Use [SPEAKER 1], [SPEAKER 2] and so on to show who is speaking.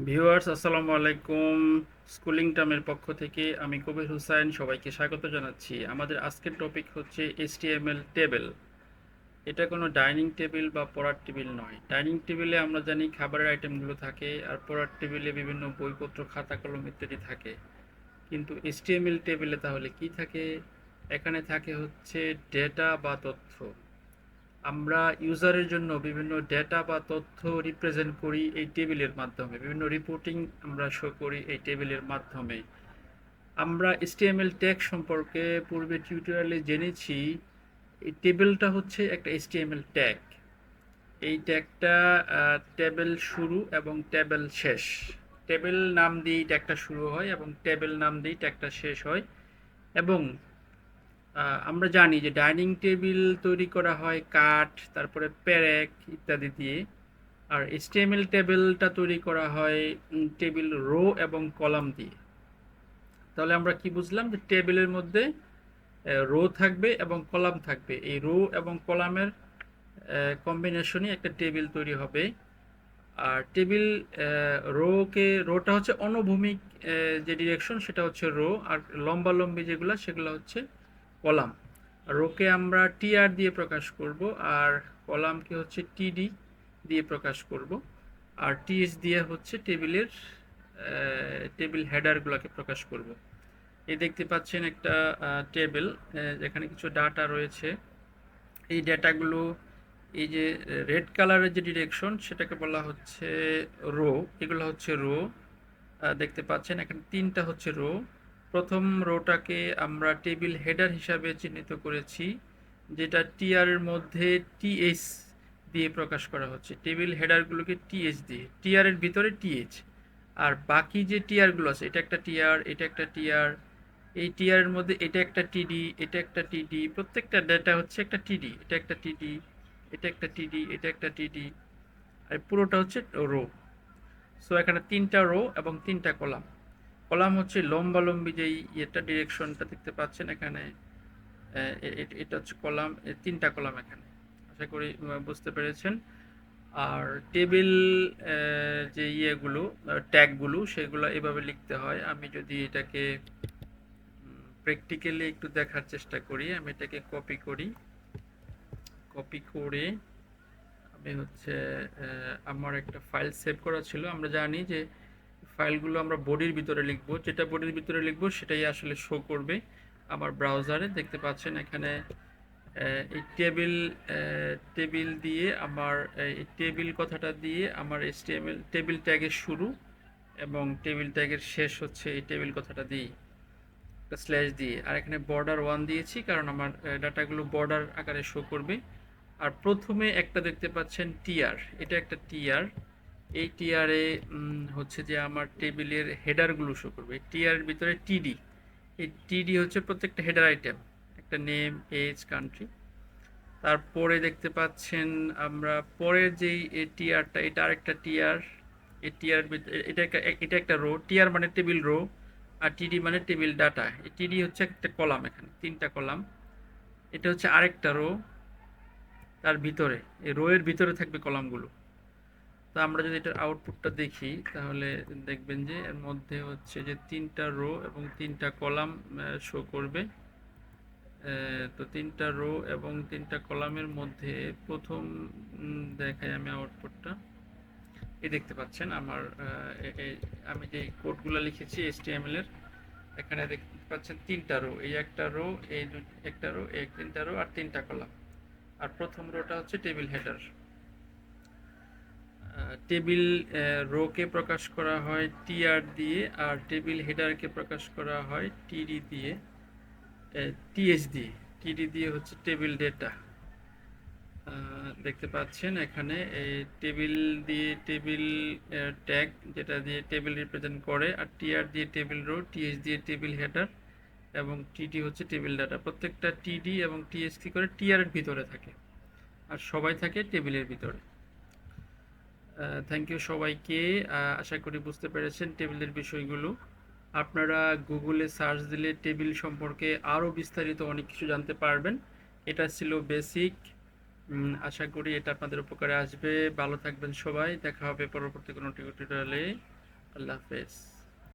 [SPEAKER 1] Viewers আসসালামু আলাইকুম। Schooling টার্মের পক্ষ থেকে আমি কবির হুসাইন সবাইকে স্বাগত জানাচ্ছি। আমাদের আজকের টপিক হচ্ছে এইচটিএমএল টেবিল। এটা কোনো ডাইনিং টেবিল বা পড়ার টেবিল নয়। ডাইনিং টেবিলে আমরা জানি খাবারের আইটেমগুলো থাকে, আর পড়ার টেবিলে বিভিন্ন বইপত্র খাতা কলম ইত্যাদি থাকে। কিন্তু এইচটিএমএল টেবিলে তাহলে কি থাকে? এখানে থাকে হচ্ছে ডেটা বা তথ্য। আমরা ইউজারের জন্য বিভিন্ন ডেটা বা তথ্য রিপ্রেজেন্ট করি এই টেবিলের মাধ্যমে, বিভিন্ন রিপোর্টিং আমরা শো করি এই টেবিলের মাধ্যমে। আমরা এইচটিএমএল ট্যাগ সম্পর্কে পূর্বে টিউটোরিয়ালে জেনেছি। এই টেবিলটা হচ্ছে একটা এইচটিএমএল ট্যাগ। এই ট্যাগটা টেবিল শুরু এবং টেবিল শেষ। টেবিল নাম দিয়েই ট্যাগটা শুরু হয় এবং টেবিল নাম দিয়েই ট্যাগটা শেষ হয়। এবং আমরা জানি যে ডাইনিং টেবিল তৈরি করা হয় কাঠ, তারপরে পেরেক ইত্যাদি দিয়ে। আর এইচটিএমএল টেবিলটা তৈরি করা হয় টেবিল রো এবং কলাম দিয়ে। তাহলে আমরা কি বুঝলাম? যে টেবিলের মধ্যে রো থাকবে এবং কলাম থাকবে। এই রো এবং কলামের কম্বিনেশনই একটা টেবিল তৈরি হবে। আর টেবিল রোটা হচ্ছে অনুভূমিক, যে ডিরেকশন সেটা হচ্ছে রো, আর লম্বালম্বি যেগুলো সেগুলো হচ্ছে কলাম। রোকে আমরা টিআর দিয়ে প্রকাশ করব, আর কলামকে হচ্ছে টিডি দিয়ে প্রকাশ করব, আর টিএস দিয়ে হচ্ছে টেবিল হেডারগুলোকে প্রকাশ করব। এই দেখতে পাচ্ছেন একটা টেবিল, যেখানে কিছু ডাটা রয়েছে। এই ডেটাগুলো, এই যে রেড কালারের যে ডিরেকশন সেটাকে বলা হচ্ছে রো। এগুলো হচ্ছে রো। দেখতে পাচ্ছেন এখানে তিনটা হচ্ছে রো। প্রথম রোটাকে আমরা টেবিল হেডার হিসাবে চিহ্নিত করেছি, যেটা টিআর এর মধ্যে টিএইচ দিয়ে প্রকাশ করা হচ্ছে। টেবিল হেডারগুলোকে টিএইচ দিয়ে, টিআর এর ভিতরে টিএইচ। আর বাকি যে টিআরগুলো আছে, এটা একটা টিআর, এটা একটা টিআর, এই টিআর এর মধ্যে এটা একটা টিডি, এটা একটা টিডি, প্রত্যেকটা ডেটা হচ্ছে একটা টিডি, এটা একটা টিডি, এটা একটা টিডি, এটা একটা টিডি, আর পুরোটা হচ্ছে রো। সো এখানে তিনটা রো এবং তিনটা কলাম। কলাম হচ্ছে লম্বালম্বি যেই ইয়েটা ডিরেকশনটা দেখতে পাচ্ছেন এখানে, এটা হচ্ছে কলাম, তিনটা কলাম এখানে। আশা করি বুঝতে পেরেছেন। আর টেবিল যে ইয়েগুলো, ট্যাগগুলো, সেগুলো এভাবে লিখতে হয়। আমি যদি এটাকে প্র্যাকটিক্যালি একটু দেখার চেষ্টা করি, আমি এটাকে কপি করি। কপি করে আমি হচ্ছে আমার একটা ফাইল সেভ করা ছিল। আমরা জানি যে ফাইলগুলো আমরা বডির ভিতরে লিখবো, যেটা বডির ভিতরে লিখবো সেটাই আসলে শো করবে আমার ব্রাউজারে। দেখতে পাচ্ছেন এখানে এই টেবিল দিয়ে আমার, এই টেবিল কথাটা দিয়ে আমার এইচটিএমএল টেবিল ট্যাগের শুরু এবং টেবিল ট্যাগের শেষ হচ্ছে এই টেবিল কথাটা দিয়ে, একটা স্ল্যাশ দিয়ে। আর এখানে বর্ডার 1 দিয়েছি কারণ আমার ডাটাগুলো বর্ডার আকারে শো করবে। আর প্রথমে একটা দেখতে পাচ্ছেন টিআর, এটা একটা টিআর। এই টিআরে হচ্ছে যে আমার টেবিলের হেডারগুলো শো করবে। টিআর এর ভিতরে টিডি, এই টিডি হচ্ছে প্রত্যেকটা হেডার আইটেম, একটা নেম, এজ, কান্ট্রি। তারপরে দেখতে পাচ্ছেন আমরা পরের যেই টিআরটা, এটা আরেকটা টিআর। এই টিআর এটা একটা রো। টিআর মানে টেবিল রো, আর টিডি মানে টেবিল ডাটা। এই টিডি হচ্ছে একটা কলাম, এখানে তিনটা কলাম। এটা হচ্ছে আরেকটা রো, তার ভিতরে এই রো এর ভিতরে থাকবে কলামগুলো। তো আমরা যদি এটার আউটপুটটা দেখি তাহলে দেখবেন যে এর মধ্যে হচ্ছে যে তিনটা রো এবং তিনটা কলাম শো করবে। তো তিনটা রো এবং তিনটা কলামের মধ্যে প্রথম দেখাই আমি আউটপুটটা। এই দেখতে পাচ্ছেন আমার আমি যে কোডগুলো লিখেছি এইচটিএমএল এর, এখানে দেখতে পাচ্ছেন তিনটা রো, এই একটা রো, এই একটা রো, এই তিনটা রো আর তিনটা কলাম। আর প্রথম রোটা হচ্ছে টেবিল হেডার। টেবিল রোকে প্রকাশ করা হয় টিআর দিয়ে, আর টেবিল হেডারকে প্রকাশ করা হয় টিডি দিয়ে, টিএইচ দিয়ে। টিডি দিয়ে হচ্ছে টেবিল ডেটা। দেখতে পাচ্ছেন এখানে এই টেবিল দিয়ে টেবিল ট্যাগ, যেটা দিয়ে টেবিল রিপ্রেজেন্ট করে, আর টিআর দিয়ে টেবিল রো, টিএইচ দিয়ে টেবিল হেডার, এবং টিডি হচ্ছে টেবিল ডাটা। প্রত্যেকটা টিডি এবং টিএইচ কি করে টিআর এর ভিতরে থাকে, আর সবাই থাকে টেবিলের ভিতরে। থ্যাংক ইউ সবাইকে। আশা করি বুঝতে পেরেছেন টেবিলের বিষয়গুলো। আপনারা গুগলে সার্চ দিলে টেবিল সম্পর্কে আরও বিস্তারিত অনেক কিছু জানতে পারবেন। এটা ছিল বেসিক। আশা করি এটা আপনাদের উপকারে আসবে। ভালো থাকবেন সবাই, দেখা হবে পরবর্তী কোনো টিউটোরিয়ালে। আল্লাহ হাফেজ।